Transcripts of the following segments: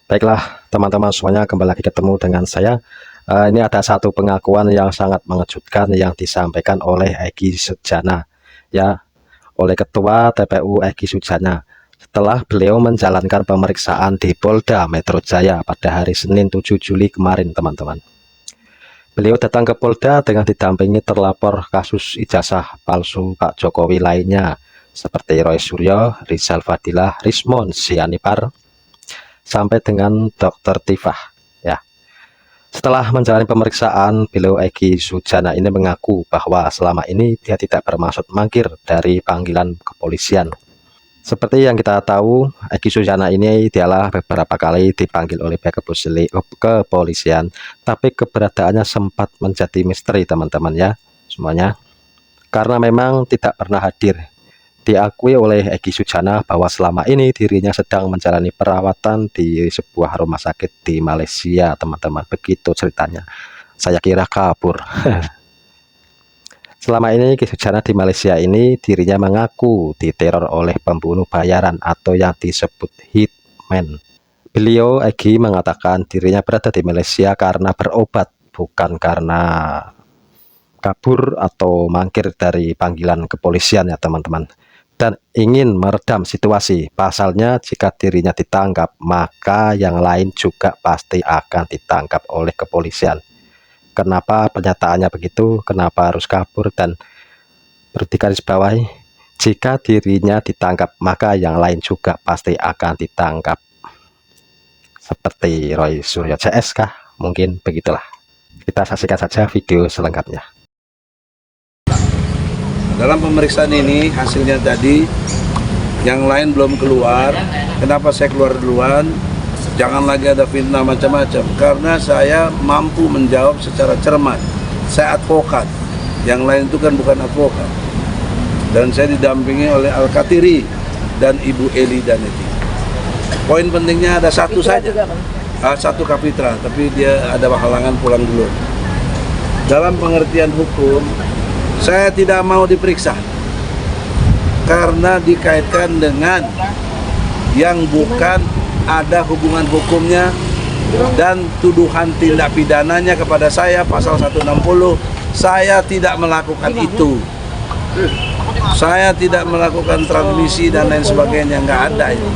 Baiklah, teman-teman semuanya, kembali lagi ketemu dengan saya. Ini ada satu pengakuan yang sangat mengejutkan yang disampaikan oleh Egy Sujana, ya, oleh Ketua TPU Egy Sujana. Setelah beliau menjalankan pemeriksaan di Polda Metro Jaya pada hari Senin 7 Juli kemarin, teman-teman. Beliau datang ke Polda dengan didampingi terlapor kasus ijazah palsu Pak Jokowi lainnya, seperti Roy Suryo, Rizal Fadilah, Rismon Sianipar, sampai dengan Dr. Tifah, ya. Setelah menjalani pemeriksaan, beliau Egy Sujana ini mengaku bahwa selama ini dia tidak bermaksud mangkir dari panggilan kepolisian. Seperti yang kita tahu, Egy Sujana ini dialah beberapa kali dipanggil oleh pihak kepolisian, tapi keberadaannya sempat menjadi misteri, teman-teman, ya semuanya, karena memang tidak pernah hadir. Diakui oleh Egy Sujana bahwa selama ini dirinya sedang menjalani perawatan di sebuah rumah sakit di Malaysia, teman-teman. Begitu ceritanya. Saya kira kabur. Selama ini Egy Sujana di Malaysia ini dirinya mengaku diteror oleh pembunuh bayaran atau yang disebut hitman. Beliau Egy mengatakan dirinya berada di Malaysia karena berobat, bukan karena kabur atau mangkir dari panggilan kepolisian, ya teman-teman, dan ingin meredam situasi. Pasalnya jika dirinya ditangkap, maka yang lain juga pasti akan ditangkap oleh kepolisian. Kenapa pernyataannya begitu? Kenapa harus kabur? Dan perlu digarisbawahi, jika dirinya ditangkap, maka yang lain juga pasti akan ditangkap. Seperti Roy Suryo CS kah? Mungkin begitulah. Kita saksikan saja video selengkapnya. Dalam pemeriksaan ini hasilnya tadi yang lain belum keluar. Kenapa saya keluar duluan? Jangan lagi ada fitnah macam-macam, karena saya mampu menjawab secara cermat. Saya advokat, yang lain itu kan bukan advokat. Dan saya didampingi oleh Al-Katiri dan Ibu Eli Daneti. Poin pentingnya ada satu saja, satu Kapitra, tapi dia ada halangan pulang dulu. Dalam pengertian hukum, saya tidak mau diperiksa karena dikaitkan dengan yang bukan ada hubungan hukumnya dan tuduhan tindak pidananya kepada saya pasal 160. Saya tidak melakukan itu. Saya tidak melakukan transmisi dan lain sebagainya, nggak ada itu.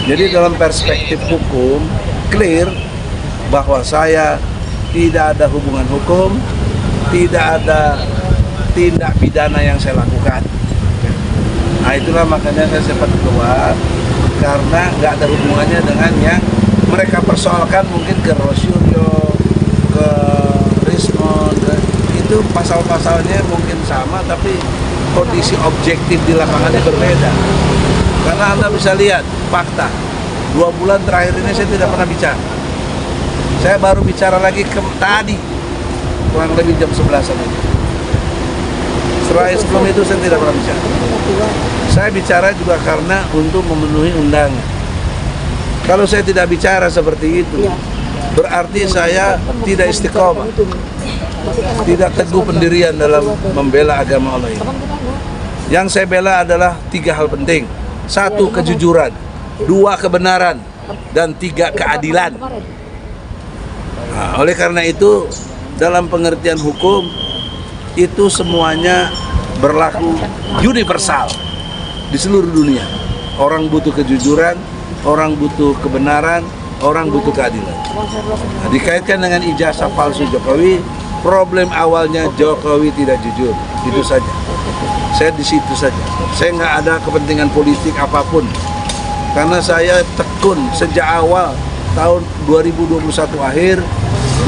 Jadi dalam perspektif hukum clear bahwa saya tidak ada hubungan hukum, tidak ada tindak pidana yang saya lakukan. Nah itulah makanya saya sempat keluar, karena nggak ada hubungannya dengan yang mereka persoalkan, mungkin ke Rosuryo, ke Rismon, itu pasal-pasalnya mungkin sama, tapi kondisi objektif di lapangannya berbeda. Karena Anda bisa lihat fakta, 2 bulan terakhir ini saya tidak pernah bicara. Saya baru bicara lagi tadi, kurang lebih jam 11-an ini. Sebelum itu saya tidak pernah bicara. Saya bicara juga karena untuk memenuhi undangan. Kalau saya tidak bicara seperti itu, berarti saya tidak istiqomah, tidak teguh pendirian dalam membela agama Allah ini. Yang saya bela adalah 3 hal penting. 1, kejujuran. 2, kebenaran. Dan 3, keadilan. Nah, oleh karena itu, dalam pengertian hukum itu semuanya berlaku universal di seluruh dunia. Orang butuh kejujuran, orang butuh kebenaran, orang butuh keadilan. Nah, dikaitkan dengan ijazah palsu Jokowi, problem awalnya Jokowi tidak jujur, itu saja. Saya di situ saja. Saya nggak ada kepentingan politik apapun, karena saya tekun sejak awal tahun 2021 akhir,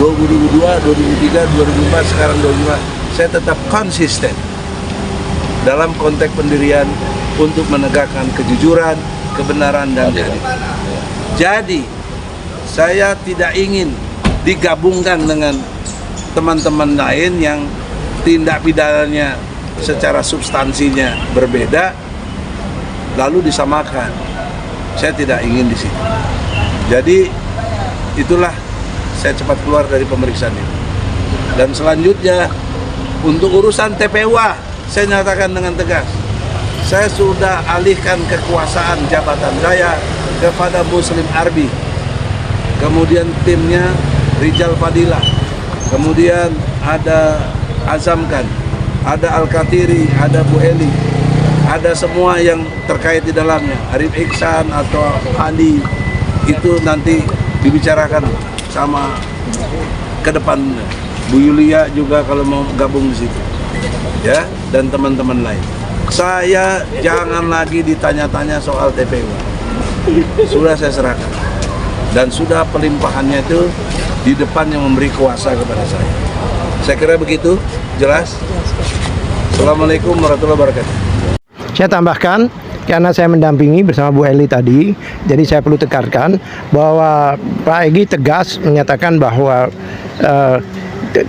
2022, 2003, 2004, sekarang 2005, saya tetap konsisten dalam konteks pendirian untuk menegakkan kejujuran, kebenaran, dan keadilan. Jadi, saya tidak ingin digabungkan dengan teman-teman lain yang tindak pidananya secara substansinya berbeda, lalu disamakan. Saya tidak ingin di situ. Jadi, itulah saya cepat keluar dari pemeriksaan itu. Dan selanjutnya, untuk urusan TPUA, saya nyatakan dengan tegas, saya sudah alihkan kekuasaan jabatan saya kepada Muslim Arbi, kemudian timnya Rijal Fadilah, kemudian ada Azamkan, ada Al-Katiri, ada Bu Eli, ada semua yang terkait di dalamnya, Arif Iksan atau Ali, itu nanti dibicarakan sama ke depan. Bu Yulia juga kalau mau gabung di situ, ya, dan teman-teman lain. Saya jangan lagi ditanya-tanya soal TPU. Sudah saya serahkan, dan sudah pelimpahannya itu di depan yang memberi kuasa kepada saya. Saya kira begitu, jelas. Assalamualaikum warahmatullahi wabarakatuh. Saya tambahkan, karena saya mendampingi bersama Bu Eli tadi, jadi saya perlu tekankan bahwa Pak Egy tegas menyatakan bahwa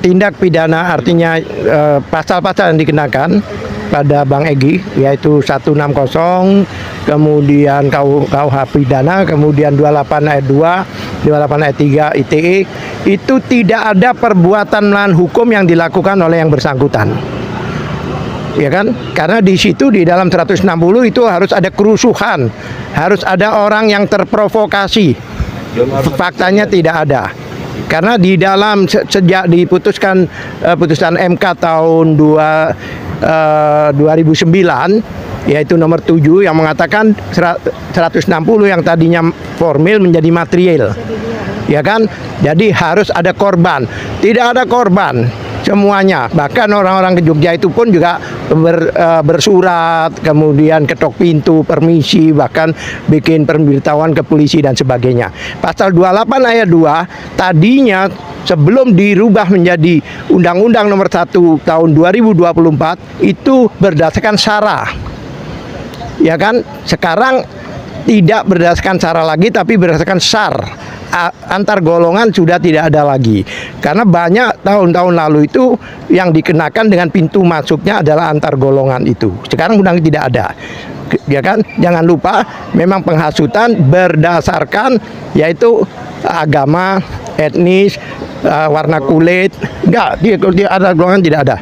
tindak pidana, artinya pasal-pasal yang dikenakan pada Bang Egy, yaitu 160, kemudian KUH pidana, kemudian 28 ayat 2, 28 ayat 3 ITE, itu tidak ada perbuatan melawan hukum yang dilakukan oleh yang bersangkutan. Ya kan? Karena di situ di dalam 160 itu harus ada kerusuhan, harus ada orang yang terprovokasi. Faktanya tidak ada. Karena di dalam sejak diputuskan putusan MK tahun 2009, yaitu nomor 7 yang mengatakan 160 yang tadinya formil menjadi material. Ya kan? Jadi harus ada korban. Tidak ada korban semuanya. Bahkan orang-orang ke Jogja itu pun juga bersurat, kemudian ketok pintu, permisi, bahkan bikin pemberitahuan ke polisi dan sebagainya. Pasal 28 ayat 2 tadinya sebelum dirubah menjadi Undang-Undang Nomor 1 tahun 2024 itu berdasarkan syara. Ya kan? Sekarang tidak berdasarkan syara lagi, tapi berdasarkan syar. Antar golongan sudah tidak ada lagi, karena banyak tahun-tahun lalu itu yang dikenakan dengan pintu masuknya adalah antar golongan itu. Sekarang undang tidak ada, ya kan? Jangan lupa, memang penghasutan berdasarkan yaitu agama, etnis, warna kulit, enggak, dia ada golongan tidak ada.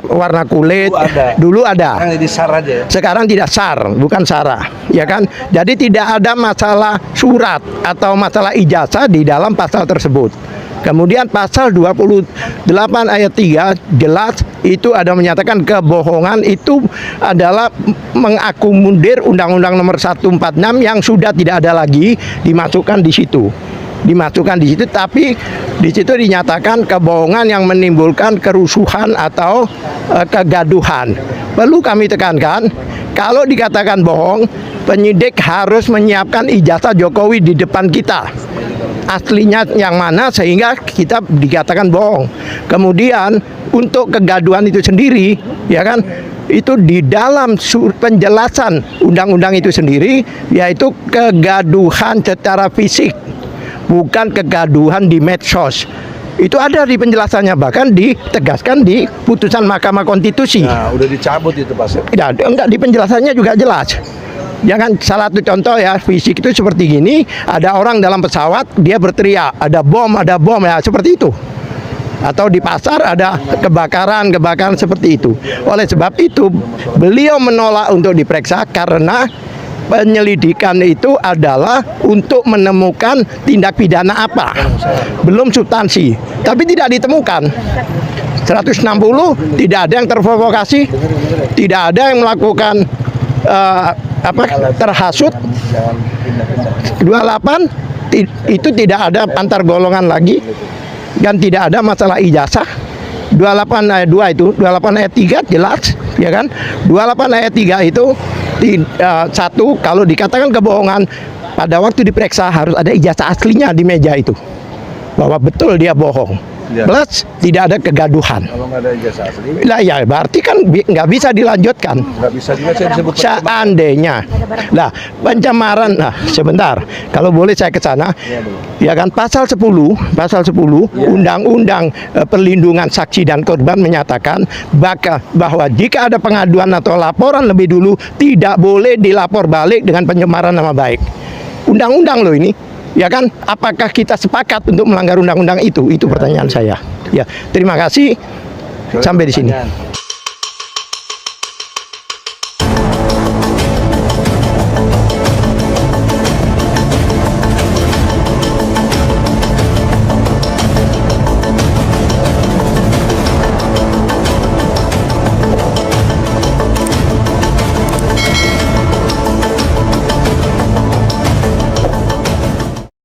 Warna kulit dulu ada. Yang jadi SAR aja ya? Sekarang tidak SAR, bukan SARA, ya kan? Jadi tidak ada masalah surat atau masalah ijazah di dalam pasal tersebut. Kemudian pasal 28 ayat 3 jelas itu ada menyatakan kebohongan itu adalah mengakomodir Undang-Undang Nomor 146 yang sudah tidak ada lagi, dimasukkan di situ. Tapi di situ dinyatakan kebohongan yang menimbulkan kerusuhan atau kegaduhan. Perlu kami tekankan, kalau dikatakan bohong, penyidik harus menyiapkan ijazah Jokowi di depan kita. Aslinya yang mana sehingga kita dikatakan bohong. Kemudian untuk kegaduhan itu sendiri, ya kan? Itu di dalam penjelasan undang-undang itu sendiri, yaitu kegaduhan secara fisik, bukan kegaduhan di medsos. Itu ada di penjelasannya, bahkan ditegaskan di putusan Mahkamah Konstitusi. Nah, udah dicabut itu pasal. Enggak, di penjelasannya juga jelas. Jangan salah satu contoh ya, fisik itu seperti gini, ada orang dalam pesawat, dia berteriak, ada bom ya, seperti itu. Atau di pasar ada kebakaran seperti itu. Oleh sebab itu, beliau menolak untuk diperiksa karena penyelidikan itu adalah untuk menemukan tindak pidana apa, belum substansi, tapi tidak ditemukan. 160 tidak ada yang terprovokasi, tidak ada yang melakukan terhasut. 28 itu tidak ada antar golongan lagi, dan tidak ada masalah ijazah. 28 ayat 2 itu, 28 ayat 3 jelas, ya kan? 28 ayat 3 itu satu, kalau dikatakan kebohongan, pada waktu diperiksa harus ada ijazah aslinya di meja itu, bahwa betul dia bohong. Ya. Plus tidak ada kegaduhan. Kalau nggak ada ijazah asli, lah ya berarti kan nggak bisa dilanjutkan. Nggak bisa juga saya disebut seandainya. Lah pencemaran, nah sebentar, kalau boleh saya ke sana, ya kan pasal 10 ya. Undang-Undang Perlindungan Saksi dan Korban menyatakan bahwa jika ada pengaduan atau laporan lebih dulu tidak boleh dilapor balik dengan pencemaran nama baik. Undang-undang loh ini. Ya kan, apakah kita sepakat untuk melanggar undang-undang itu? Itu pertanyaan saya. Ya, terima kasih. Sampai di sini.